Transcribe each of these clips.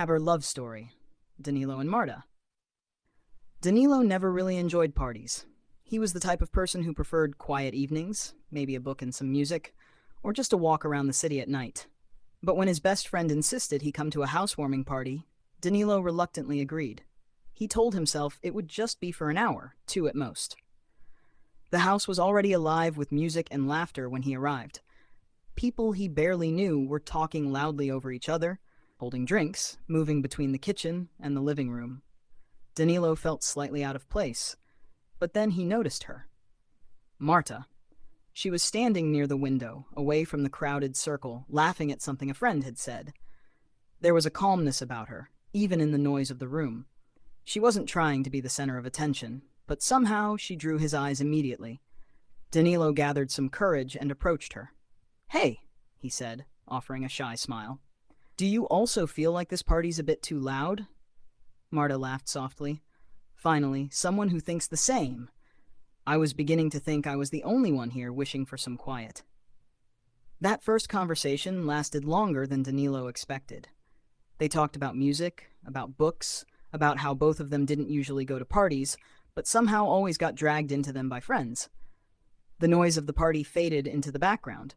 have her love story, Danilo and Marta. Danilo never really enjoyed parties. He was the type of person who preferred quiet evenings, maybe a book and some music, or just a walk around the city at night. But when his best friend insisted he come to a housewarming party, Danilo reluctantly agreed. He told himself it would just be for an hour, two at most. The house was already alive with music and laughter when he arrived. People he barely knew were talking loudly over each other, holding drinks, moving between the kitchen and the living room. Danilo felt slightly out of place, but then he noticed her. Marta. She was standing near the window, away from the crowded circle, laughing at something a friend had said. There was a calmness about her, even in the noise of the room. She wasn't trying to be the center of attention, but somehow she drew his eyes immediately. Danilo gathered some courage and approached her. "Hey," he said, offering a shy smile. "Do you also feel like this party's a bit too loud?" Marta laughed softly. "Finally, someone who thinks the same. I was beginning to think I was the only one here wishing for some quiet." That first conversation lasted longer than Danilo expected. They talked about music, about books, about how both of them didn't usually go to parties, but somehow always got dragged into them by friends. The noise of the party faded into the background,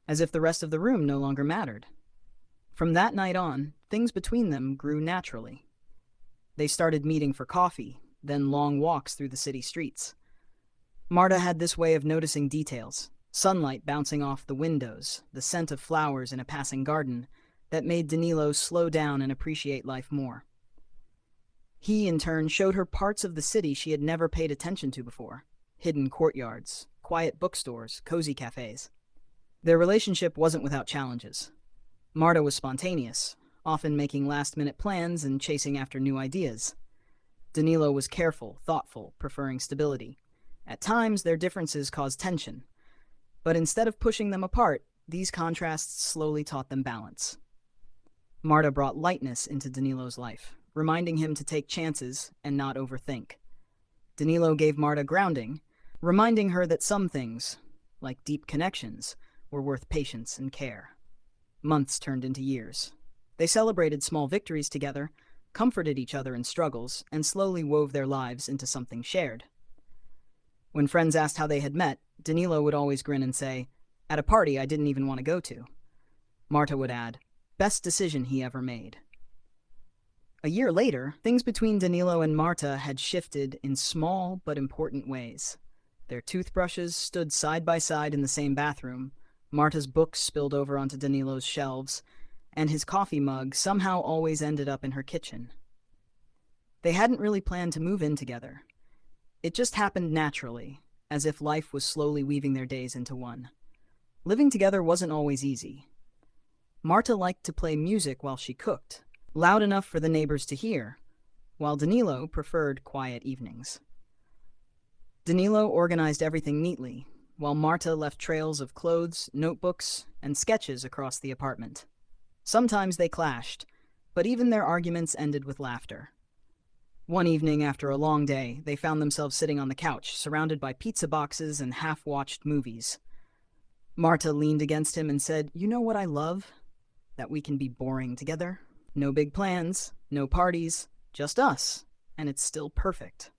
as if the rest of the room no longer mattered. From that night on, things between them grew naturally. They started meeting for coffee, then long walks through the city streets. Marta had this way of noticing details, sunlight bouncing off the windows, the scent of flowers in a passing garden, that made Danilo slow down and appreciate life more. He, in turn, showed her parts of the city she had never paid attention to before: hidden courtyards, quiet bookstores, cozy cafes. Their relationship wasn't without challenges. Marta was spontaneous, often making last-minute plans and chasing after new ideas. Danilo was careful, thoughtful, preferring stability. At times, their differences caused tension. But instead of pushing them apart, these contrasts slowly taught them balance. Marta brought lightness into Danilo's life, reminding him to take chances and not overthink. Danilo gave Marta grounding, reminding her that some things, like deep connections, were worth patience and care. Months turned into years. They celebrated small victories together, comforted each other in struggles, and slowly wove their lives into something shared. When friends asked how they had met, Danilo would always grin and say, "At a party I didn't even want to go to." Marta would add, "Best decision he ever made." A year later, things between Danilo and Marta had shifted in small but important ways. Their toothbrushes stood side by side in the same bathroom, Marta's books spilled over onto Danilo's shelves, and his coffee mug somehow always ended up in her kitchen. They hadn't really planned to move in together. It just happened naturally, as if life was slowly weaving their days into one. Living together wasn't always easy. Marta liked to play music while she cooked, loud enough for the neighbors to hear, while Danilo preferred quiet evenings. Danilo organized everything neatly, while Marta left trails of clothes, notebooks, and sketches across the apartment. Sometimes they clashed, but even their arguments ended with laughter. One evening after a long day, they found themselves sitting on the couch, surrounded by pizza boxes and half-watched movies. Marta leaned against him and said, "You know what I love? That we can be boring together. No big plans, no parties, just us, and it's still perfect."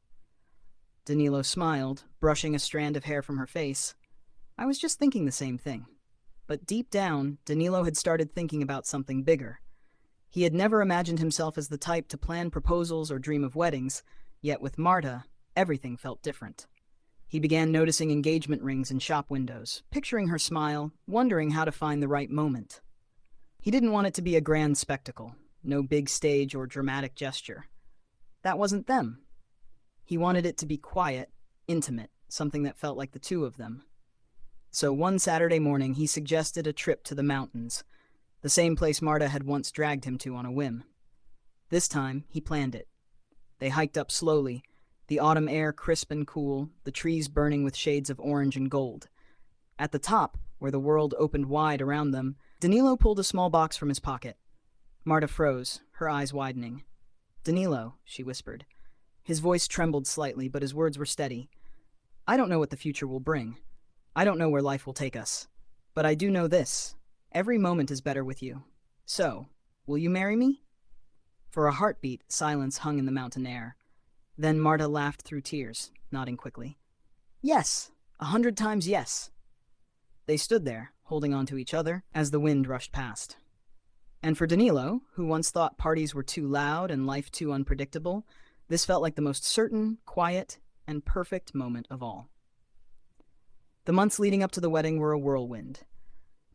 Danilo smiled, brushing a strand of hair from her face. "I was just thinking the same thing." But deep down, Danilo had started thinking about something bigger. He had never imagined himself as the type to plan proposals or dream of weddings, yet with Marta, everything felt different. He began noticing engagement rings in shop windows, picturing her smile, wondering how to find the right moment. He didn't want it to be a grand spectacle, no big stage or dramatic gesture. That wasn't them. He wanted it to be quiet, intimate, something that felt like the two of them. So one Saturday morning, he suggested a trip to the mountains, the same place Marta had once dragged him to on a whim. This time, he planned it. They hiked up slowly, the autumn air crisp and cool, the trees burning with shades of orange and gold. At the top, where the world opened wide around them, Danilo pulled a small box from his pocket. Marta froze, her eyes widening. "Danilo," she whispered. His voice trembled slightly, but his words were steady. "I don't know what the future will bring. I don't know where life will take us. But I do know this. Every moment is better with you. So, will you marry me?" For a heartbeat, silence hung in the mountain air. Then Marta laughed through tears, nodding quickly. Yes, 100 times yes. They stood there, holding on to each other, as the wind rushed past. And for Danilo, who once thought parties were too loud and life too unpredictable, this felt like the most certain, quiet, and perfect moment of all. The months leading up to the wedding were a whirlwind.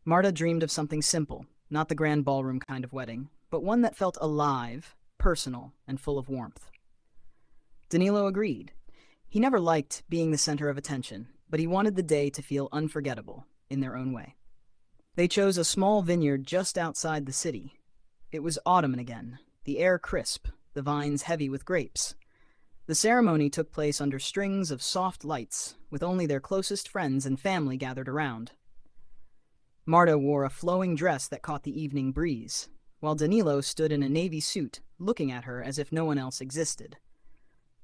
Marta dreamed of something simple, not the grand ballroom kind of wedding, but one that felt alive, personal, and full of warmth. Danilo agreed. He never liked being the center of attention, but he wanted the day to feel unforgettable, in their own way. They chose a small vineyard just outside the city. It was autumn again, the air crisp, the vines heavy with grapes. The ceremony took place under strings of soft lights, with only their closest friends and family gathered around. Marta wore a flowing dress that caught the evening breeze, while Danilo stood in a navy suit, looking at her as if no one else existed.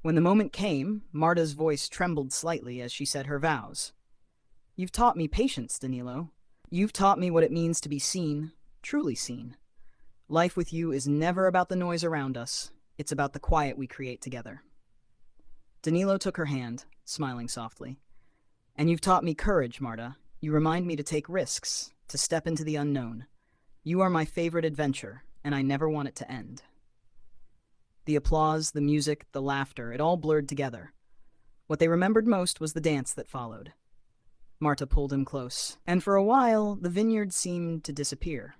When the moment came, Marta's voice trembled slightly as she said her vows. "You've taught me patience, Danilo. You've taught me what it means to be seen, truly seen. Life with you is never about the noise around us. It's about the quiet we create together." Danilo took her hand, smiling softly. "And you've taught me courage, Marta. You remind me to take risks, to step into the unknown. You are my favorite adventure, and I never want it to end." The applause, the music, the laughter, it all blurred together. What they remembered most was the dance that followed. Marta pulled him close, and for a while the vineyard seemed to disappear.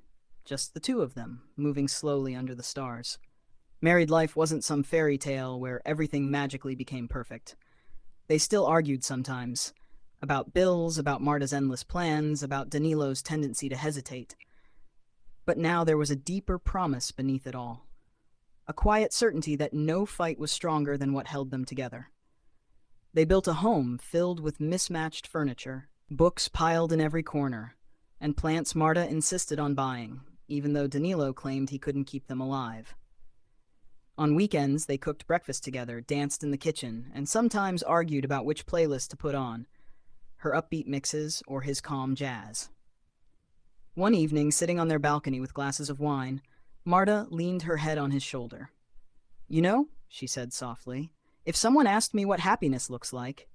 Just the two of them, moving slowly under the stars. Married life wasn't some fairy tale where everything magically became perfect. They still argued sometimes, about bills, about Marta's endless plans, about Danilo's tendency to hesitate. But now there was a deeper promise beneath it all. A quiet certainty that no fight was stronger than what held them together. They built a home filled with mismatched furniture, books piled in every corner, and plants Marta insisted on buying, even though Danilo claimed he couldn't keep them alive. On weekends, they cooked breakfast together, danced in the kitchen, and sometimes argued about which playlist to put on, her upbeat mixes or his calm jazz. One evening, sitting on their balcony with glasses of wine, Marta leaned her head on his shoulder. "You know," she said softly, "if someone asked me what happiness looks like,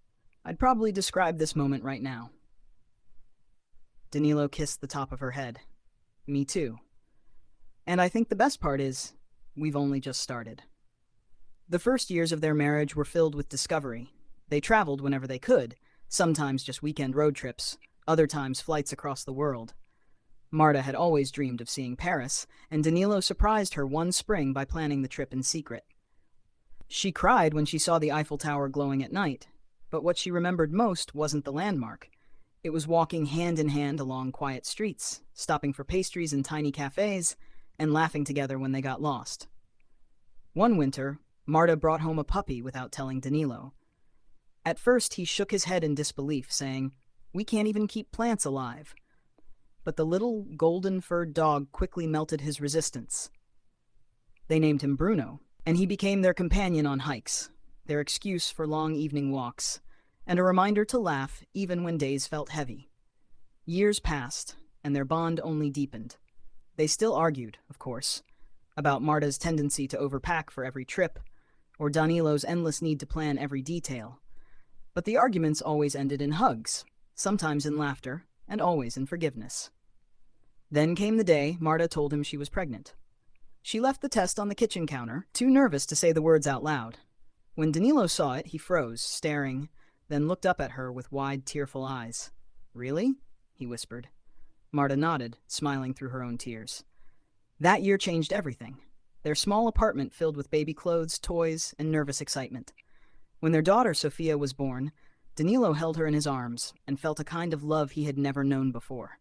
I'd probably describe this moment right now." Danilo kissed the top of her head. "Me too. And I think the best part is, we've only just started." The first years of their marriage were filled with discovery. They traveled whenever they could, sometimes just weekend road trips, other times flights across the world. Marta had always dreamed of seeing Paris, and Danilo surprised her one spring by planning the trip in secret. She cried when she saw the Eiffel Tower glowing at night, but what she remembered most wasn't the landmark. It was walking hand in hand along quiet streets, stopping for pastries in tiny cafes, and laughing together when they got lost. One winter, Marta brought home a puppy without telling Danilo. At first, he shook his head in disbelief, saying, "We can't even keep plants alive." But the little golden-furred dog quickly melted his resistance. They named him Bruno, and he became their companion on hikes, their excuse for long evening walks, and a reminder to laugh even when days felt heavy. Years passed, and their bond only deepened. They still argued, of course, about Marta's tendency to overpack for every trip, or Danilo's endless need to plan every detail. But the arguments always ended in hugs, sometimes in laughter, and always in forgiveness. Then came the day Marta told him she was pregnant. She left the test on the kitchen counter, too nervous to say the words out loud. When Danilo saw it, he froze, staring, then looked up at her with wide, tearful eyes. "Really?" he whispered. Marta nodded, smiling through her own tears. That year changed everything. Their small apartment filled with baby clothes, toys, and nervous excitement. When their daughter, Sophia, was born, Danilo held her in his arms and felt a kind of love he had never known before.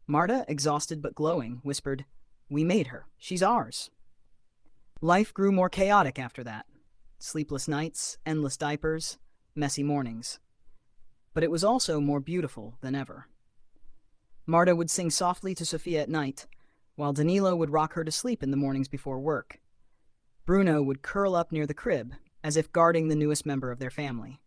Marta, exhausted but glowing, whispered, "We made her. She's ours." Life grew more chaotic after that. Sleepless nights, endless diapers, messy mornings. But it was also more beautiful than ever. Marta would sing softly to Sophia at night, while Danilo would rock her to sleep in the mornings before work. Bruno would curl up near the crib, as if guarding the newest member of their family.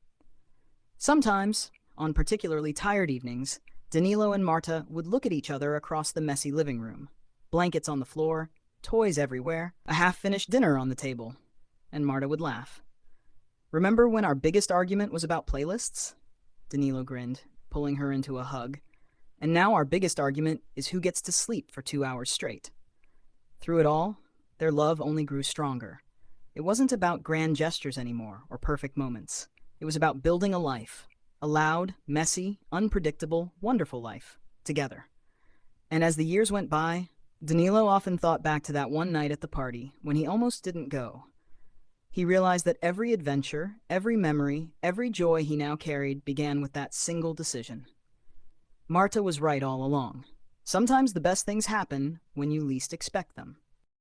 Sometimes, on particularly tired evenings, Danilo and Marta would look at each other across the messy living room. Blankets on the floor, toys everywhere, a half-finished dinner on the table. And Marta would laugh. Remember when our biggest argument was about playlists? Danilo grinned, pulling her into a hug. And now our biggest argument is who gets to sleep for 2 hours straight. Through it all, their love only grew stronger. It wasn't about grand gestures anymore or perfect moments. It was about building a life, a loud, messy, unpredictable, wonderful life, together. And as the years went by, Danilo often thought back to that one night at the party when he almost didn't go. He realized that every adventure, every memory, every joy he now carried began with that single decision. Marta was right all along. Sometimes the best things happen when you least expect them.